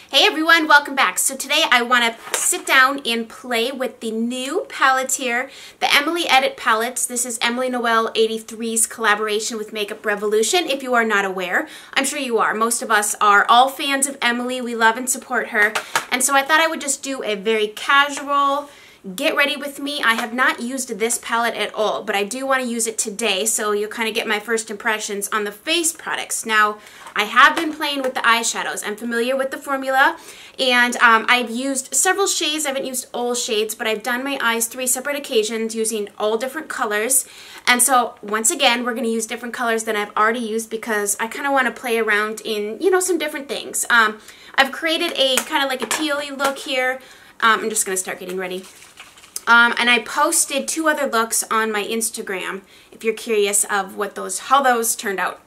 Hey everyone, welcome back. So today I want to sit down and play with the new palettes here, the Emily Edit palettes. This is Emily Noel 83's collaboration with Makeup Revolution. If you are not aware, I'm sure you are. Most of us are all fans of Emily. We love and support her. And so I thought I would just do a very casual, get ready with me. I have not used this palette at all, but I do want to use it today, so you'll kind of get my first impressions on the face products. Now, I have been playing with the eyeshadows. I'm familiar with the formula, and I've used several shades. I haven't used all shades, but I've done my eyes 3 separate occasions using all different colors. And so, once again, we're going to use different colors than I've already used because I kind of want to play around in, some different things. I've created a kind of like a teal-y look here. I'm just going to start getting ready. And I posted 2 other looks on my Instagram if you're curious of how those turned out.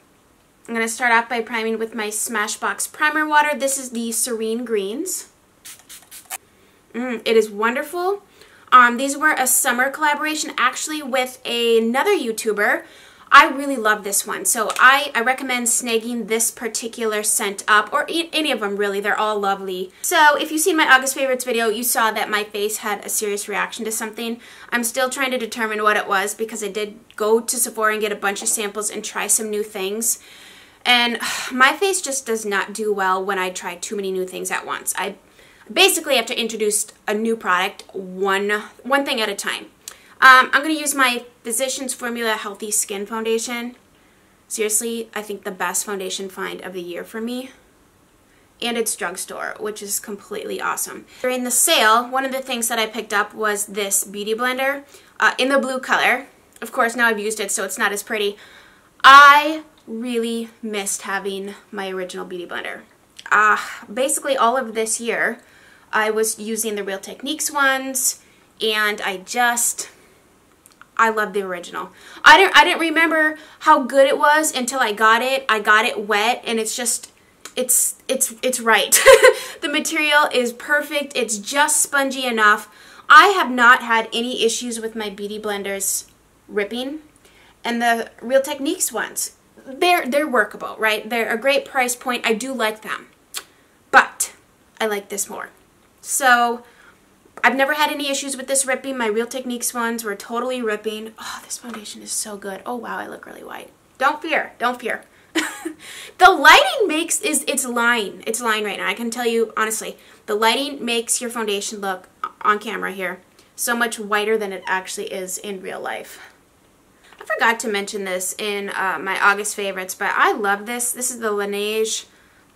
I'm going to start off by priming with my Smashbox Primer Water. This is the Serene Greens. It is wonderful. These were a summer collaboration actually with another YouTuber. I really love this one, so I recommend snagging this particular scent up, or any of them really. They're all lovely. So if you've seen my August favorites video, you saw that my face had a serious reaction to something. I'm still trying to determine what it was because I did go to Sephora and get a bunch of samples and try some new things. And my face just does not do well when I try too many new things at once. I basically have to introduce a new product one thing at a time. I'm going to use my Physicians Formula Healthy Skin Foundation. Seriously, I think the best foundation find of the year for me. And it's drugstore, which is completely awesome. During the sale, one of the things that I picked up was this beauty blender in the blue color. Of course, now I've used it, so it's not as pretty. I really missed having my original beauty blender. Basically, all of this year, I was using the Real Techniques ones, and I love the original. I didn't remember how good it was until I got it. I got it wet, and it's right. The material is perfect. It's just spongy enough. I have not had any issues with my beauty blenders ripping, and the Real Techniques ones, they're workable, right? They're a great price point. I do like them, but I like this more. So I've never had any issues with this ripping. My Real Techniques ones were totally ripping. Oh, this foundation is so good. Oh, wow, I look really white. Don't fear. Don't fear. The lighting it's lying. It's lying right now. I can tell you, honestly, the lighting makes your foundation look, on camera here, so much whiter than it actually is in real life. I forgot to mention this in my August favorites, but I love this. This is the Laneige,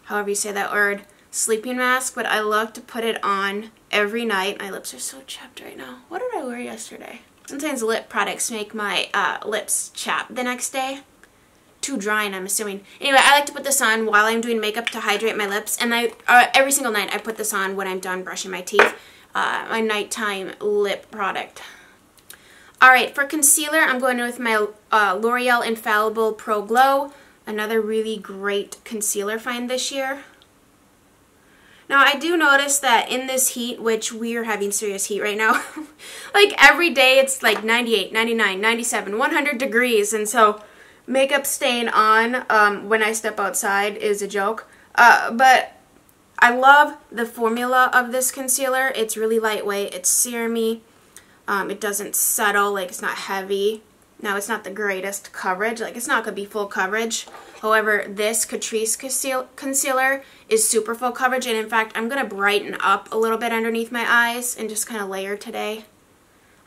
however you say that word, sleeping mask, but I love to put it on every night. My lips are so chapped right now. What did I wear yesterday? Sometimes lip products make my lips chapped the next day. Too drying, I'm assuming. Anyway, I like to put this on while I'm doing makeup to hydrate my lips, and every single night I put this on when I'm done brushing my teeth. My nighttime lip product. Alright, for concealer, I'm going with my L'Oreal Infallible Pro Glow. Another really great concealer find this year. Now, I do notice that in this heat, which we are having serious heat right now, like every day it's like 98, 99, 97, 100 degrees, and so makeup staying on when I step outside is a joke. But I love the formula of this concealer. It's really lightweight, it's serumy, it doesn't settle, like it's not heavy. Now, it's not the greatest coverage, like it's not going to be full coverage. However, this Catrice concealer is super full coverage, and in fact, I'm going to brighten up a little bit underneath my eyes and just kind of layer today.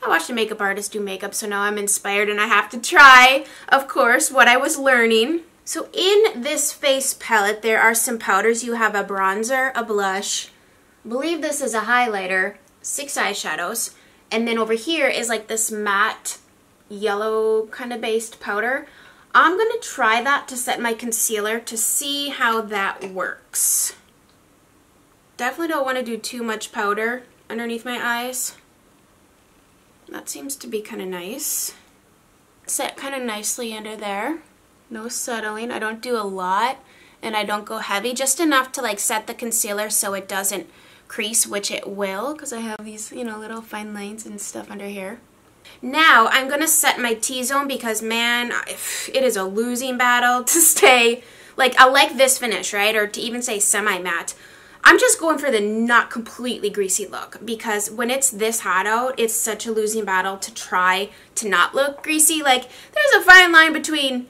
I watched a makeup artist do makeup, so now I'm inspired and I have to try, of course, what I was learning. So in this face palette, there are some powders. You have a bronzer, a blush, I believe this is a highlighter, 6 eyeshadows, and then over here is like this matte yellow kind of based powder. I'm going to try that to set my concealer to see how that works. Definitely don't want to do too much powder underneath my eyes. That seems to be kind of nice. Set kind of nicely under there. No settling. I don't do a lot and I don't go heavy. Just enough to like set the concealer so it doesn't crease, which it will because I have these, little fine lines and stuff under here. Now, I'm going to set my T-zone because, man, it is a losing battle to stay, like, I like this finish, right, or to even say semi-matte. I'm just going for the not completely greasy look, because when it's this hot out, it's such a losing battle to try to not look greasy. Like, there's a fine line between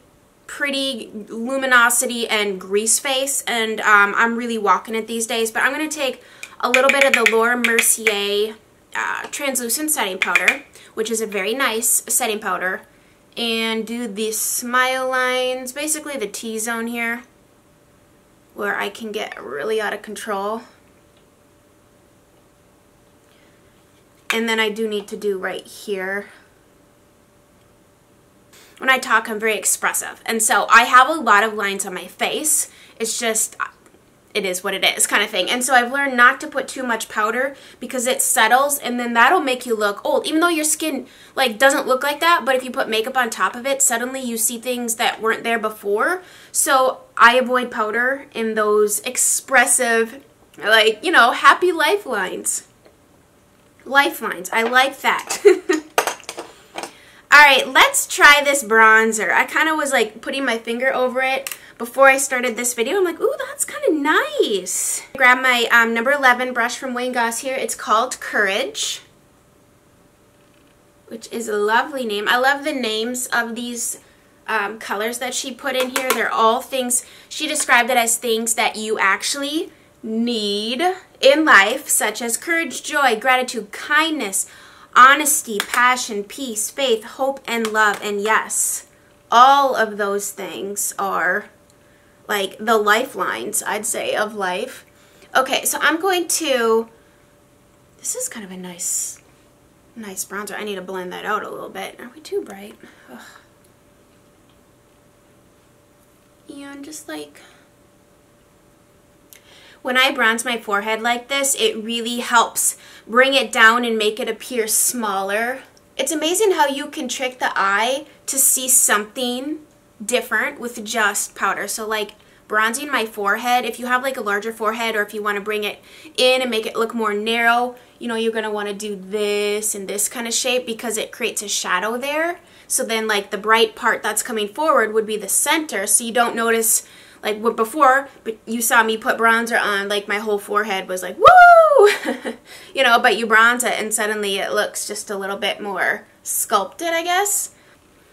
pretty luminosity and grease face, and I'm really walking it these days. But I'm going to take a little bit of the Laura Mercier translucent setting powder, which is a very nice setting powder, and do the smile lines, basically the T-zone here, where I can get really out of control. And then I do need to do right here. When I talk, I'm very expressive, and so I have a lot of lines on my face. It's just, it is what it is kind of thing. And so I've learned not to put too much powder, because it settles and then that'll make you look old, even though your skin like doesn't look like that. But if you put makeup on top of it, suddenly you see things that weren't there before. So I avoid powder in those expressive, like, you know, happy lifelines. Lifelines, I like that. Alright, let's try this bronzer. I kind of was like putting my finger over it before I started this video. I'm like, ooh, that's kind of nice. Grab my number 11 brush from Wayne Goss here. It's called Courage, which is a lovely name. I love the names of these colors that she put in here. They're all things, she described it as things that you actually need in life, such as courage, joy, gratitude, kindness, honesty, passion, peace, faith, hope, and love. And yes, all of those things are like the lifelines, I'd say, of life. Okay, so I'm going to, this is kind of a nice bronzer. I need to blend that out a little bit. Are we too bright? Ugh. And just like, when I bronze my forehead like this, it really helps bring it down and make it appear smaller. It's amazing how you can trick the eye to see something different with just powder. So like bronzing my forehead, if you have like a larger forehead, or if you want to bring it in and make it look more narrow, you know, you're going to want to do this and this kind of shape, because it creates a shadow there. So then like the bright part that's coming forward would be the center, so you don't notice like what before, but you saw me put bronzer on, like my whole forehead was like, woo! You know, but you bronze it and suddenly it looks just a little bit more sculpted, I guess.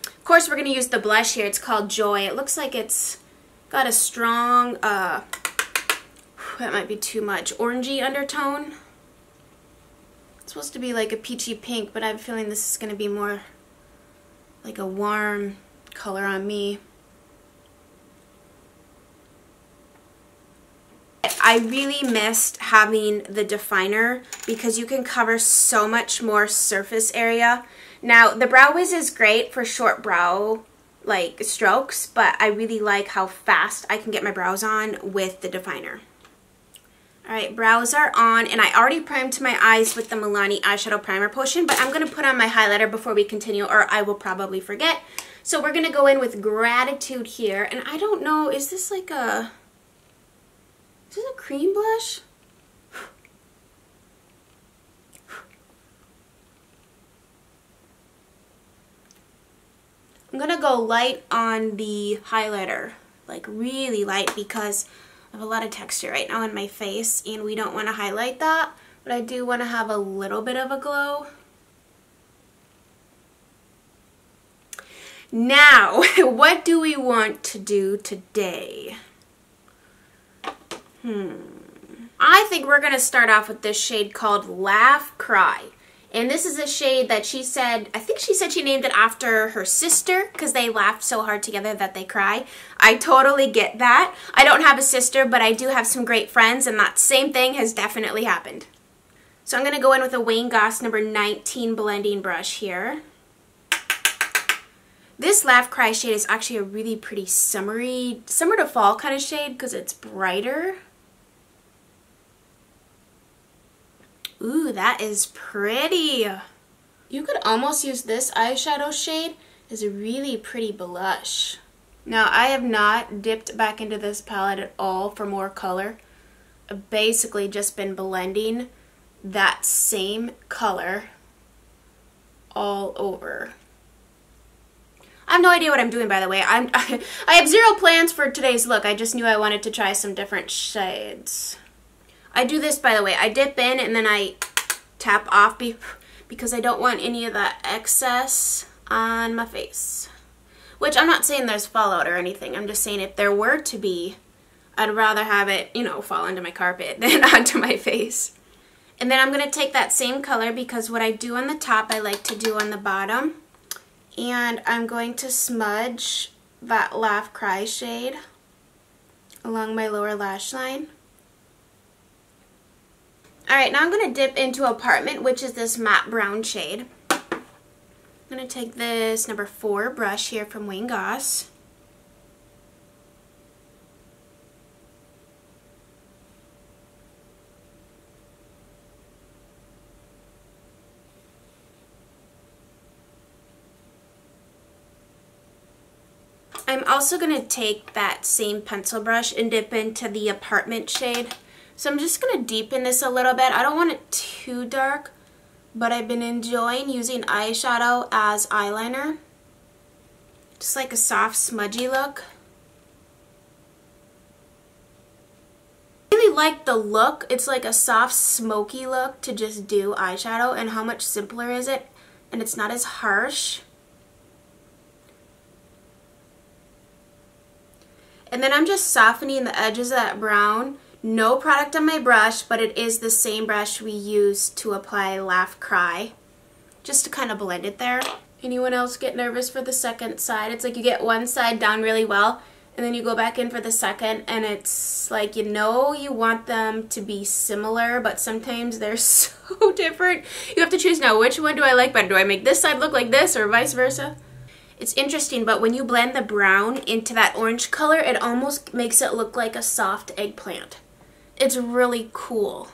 Of course, we're going to use the blush here. It's called Joy. It looks like it's got a strong, that might be too much, orangey undertone. It's supposed to be like a peachy pink, but I'm feeling this is going to be more like a warm color on me. I really missed having the definer, because you can cover so much more surface area. Now, the Brow Wiz is great for short brow like strokes, but I really like how fast I can get my brows on with the definer. Alright, brows are on, and I already primed my eyes with the Milani Eyeshadow Primer Potion, but I'm going to put on my highlighter before we continue, or I will probably forget. So we're going to go in with Gratitude here, and I don't know, is this like a... is this a cream blush? I'm going to go light on the highlighter, like really light, because I have a lot of texture right now in my face and we don't want to highlight that, but I do want to have a little bit of a glow. Now, what do we want to do today? I think we're going to start off with this shade called Laugh Cry. And this is a shade that she said, I think she said she named it after her sister, because they laughed so hard together that they cry. I totally get that. I don't have a sister, but I do have some great friends, and that same thing has definitely happened. So I'm going to go in with a Wayne Goss number 19 blending brush here. This Laugh Cry shade is actually a really pretty summery, summer to fall kind of shade, because it's brighter. Ooh, that is pretty. You could almost use this eyeshadow shade as a really pretty blush. Now, I have not dipped back into this palette at all for more color. I've basically just been blending that same color all over. I have no idea what I'm doing, by the way. I have zero plans for today's look. I just knew I wanted to try some different shades. I do this, by the way. I dip in and then I tap off because I don't want any of that excess on my face. Which I'm not saying there's fallout or anything. I'm just saying if there were to be, I'd rather have it, you know, fall onto my carpet than onto my face. And then I'm going to take that same color because what I do on the top, I like to do on the bottom. And I'm going to smudge that Laugh Cry shade along my lower lash line. Alright, now I'm going to dip into Apartment, which is this matte brown shade. I'm going to take this number 4 brush here from Wayne Goss. I'm also going to take that same pencil brush and dip into the Apartment shade. So I'm just going to deepen this a little bit. I don't want it too dark, but I've been enjoying using eyeshadow as eyeliner. Just like a soft, smudgy look. I really like the look. It's like a soft, smoky look to just do eyeshadow, and how much simpler is it? And it's not as harsh. And then I'm just softening the edges of that brown. No product on my brush, but it is the same brush we use to apply Laugh Cry. Just to kind of blend it there. Anyone else get nervous for the second side? It's like you get one side down really well, and then you go back in for the second, and it's like, you know, you want them to be similar, but sometimes they're so different. You have to choose now, which one do I like better? Do I make this side look like this, or vice versa? It's interesting, but when you blend the brown into that orange color, it almost makes it look like a soft eggplant. It's really cool.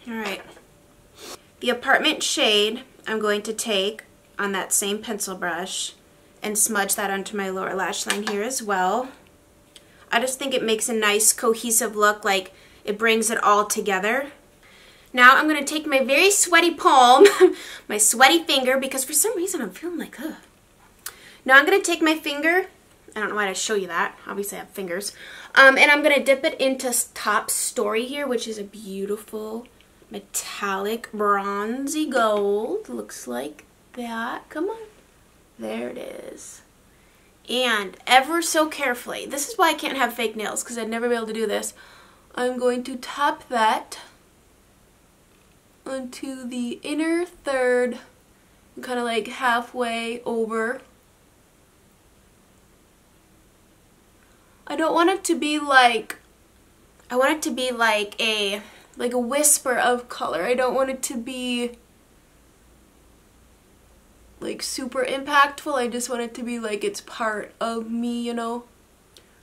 Alright. The Apartment shade I'm going to take on that same pencil brush and smudge that onto my lower lash line here as well. I just think it makes a nice cohesive look, like it brings it all together. Now I'm going to take my very sweaty palm, my sweaty finger, because for some reason I'm feeling like, ugh. Now I'm going to take my finger, I don't know why I show you that, obviously I have fingers, and I'm going to dip it into Top Story here, which is a beautiful metallic bronzy gold. Looks like that. Come on. There it is. And ever so carefully, this is why I can't have fake nails, because I'd never be able to do this, I'm going to tap that onto the inner third, kind of like halfway over. I don't want it to be like, I want it to be like a whisper of color. I don't want it to be like super impactful. I just want it to be like it's part of me, you know.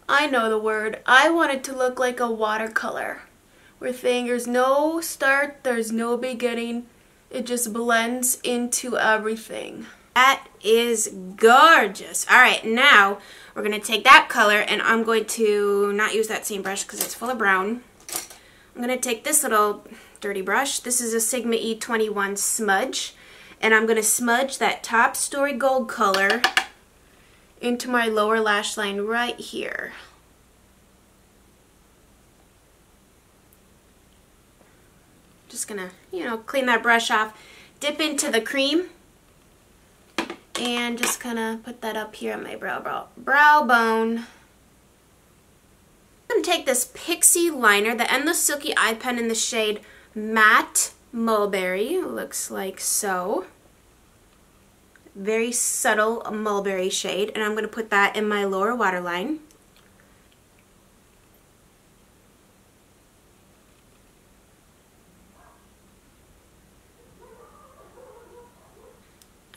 I know the word. I want it to look like a watercolor, where there's no start, there's no beginning. It just blends into everything. That is gorgeous. Alright, now we're going to take that color, and I'm going to not use that same brush because it's full of brown. I'm going to take this little dirty brush. This is a Sigma E21 smudge, and I'm going to smudge that Top Story gold color into my lower lash line right here. Just gonna, you know, clean that brush off, dip into the cream, and just kind of put that up here on my brow bone. I'm gonna take this Pixie liner, the Endless Silky Eye Pen in the shade Matte Mulberry. Looks like so. Very subtle mulberry shade, and I'm going to put that in my lower waterline.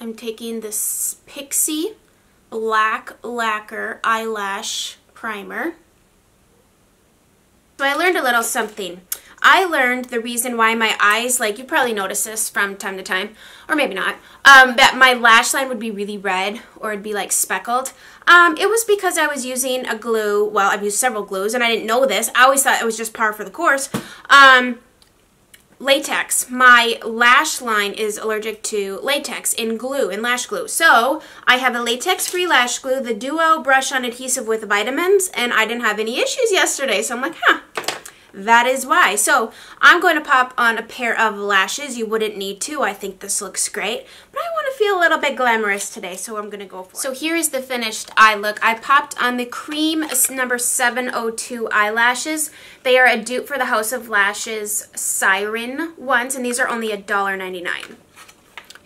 I'm taking this Pixie Black Lacquer Eyelash Primer. So I learned a little something. I learned the reason why my eyes, like you probably notice this from time to time, or maybe not, that my lash line would be really red or it'd be like speckled. It was because I was using a glue, well, I've used several glues and I didn't know this. I always thought it was just par for the course. latex. My lash line is allergic to latex in glue, in lash glue. So I have a latex-free lash glue, the Duo brush-on adhesive with vitamins, and I didn't have any issues yesterday. So I'm like, huh, that is why. So I'm going to pop on a pair of lashes. You wouldn't need to. I think this looks great, but I want to feel a little bit glamorous today, so I'm going to go for it. So here is the finished eye look. I popped on the cream number 702 eyelashes. They are a dupe for the House of Lashes Siren ones, and these are only $1.99.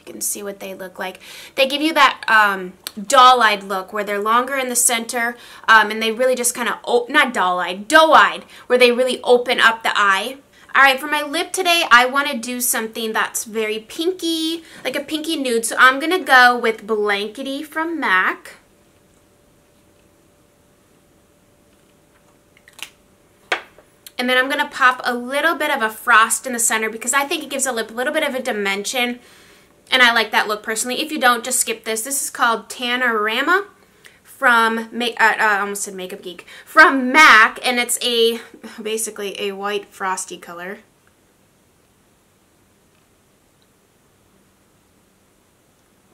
You can see what they look like. They give you that doll-eyed look where they're longer in the center, and they really just kind of, not doll-eyed, doe-eyed, where they really open up the eye. All right, for my lip today, I want to do something that's very pinky, like a pinky nude. So I'm going to go with Blankety from MAC. And then I'm going to pop a little bit of a frost in the center because I think it gives a lip a little bit of a dimension. And I like that look personally. If you don't, just skip this. This is called Tanorama from, I almost said Makeup Geek, from MAC. And it's basically a white frosty color.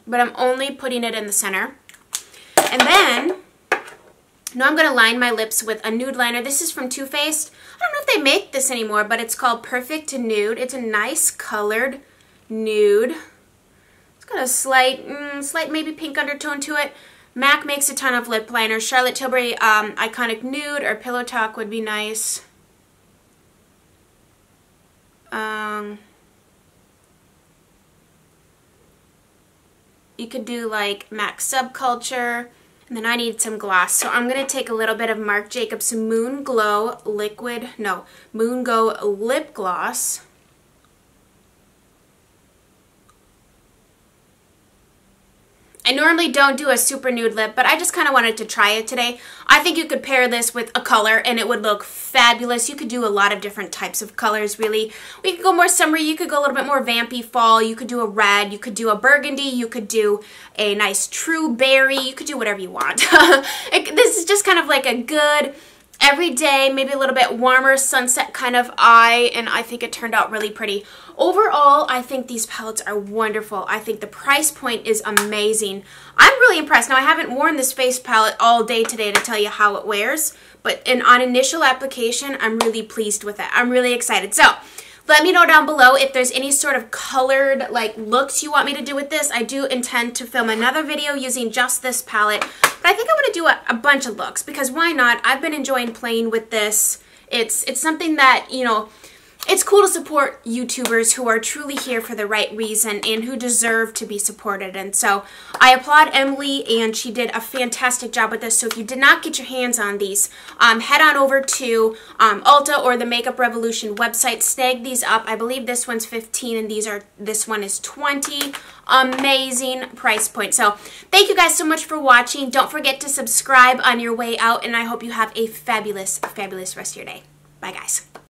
But I'm only putting it in the center. And then, now I'm going to line my lips with a nude liner. This is from Too Faced. I don't know if they make this anymore, but it's called Perfect Nude. It's a nice colored nude. Got a slight maybe pink undertone to it. MAC makes a ton of lip liners. Charlotte Tilbury Iconic Nude or Pillow Talk would be nice. You could do like MAC Subculture. And then I need some gloss. So I'm going to take a little bit of Marc Jacobs Moon Glow Moon Go Lip Gloss. I normally don't do a super nude lip, but I just kind of wanted to try it today. I think you could pair this with a color and it would look fabulous. You could do a lot of different types of colors, really. We could go more summery. You could go a little bit more vampy fall. You could do a red. You could do a burgundy. You could do a nice true berry. You could do whatever you want. This is just kind of like a good everyday, maybe a little bit warmer sunset kind of eye, and I think it turned out really pretty. Overall, I think these palettes are wonderful. I think the price point is amazing. I'm really impressed. Now, I haven't worn this face palette all day today to tell you how it wears, but on initial application, I'm really pleased with it. I'm really excited. So, let me know down below if there's any sort of colored like looks you want me to do with this. I do intend to film another video using just this palette, but I think I want to do a bunch of looks because why not? I've been enjoying playing with this. It's something that, you know, it's cool to support YouTubers who are truly here for the right reason and who deserve to be supported. And so I applaud Emily, and she did a fantastic job with this. So if you did not get your hands on these, head on over to Ulta or the Makeup Revolution website. Snag these up. I believe this one's $15 and this one is $20. Amazing price point. So thank you guys so much for watching. Don't forget to subscribe on your way out, and I hope you have a fabulous, fabulous rest of your day. Bye, guys.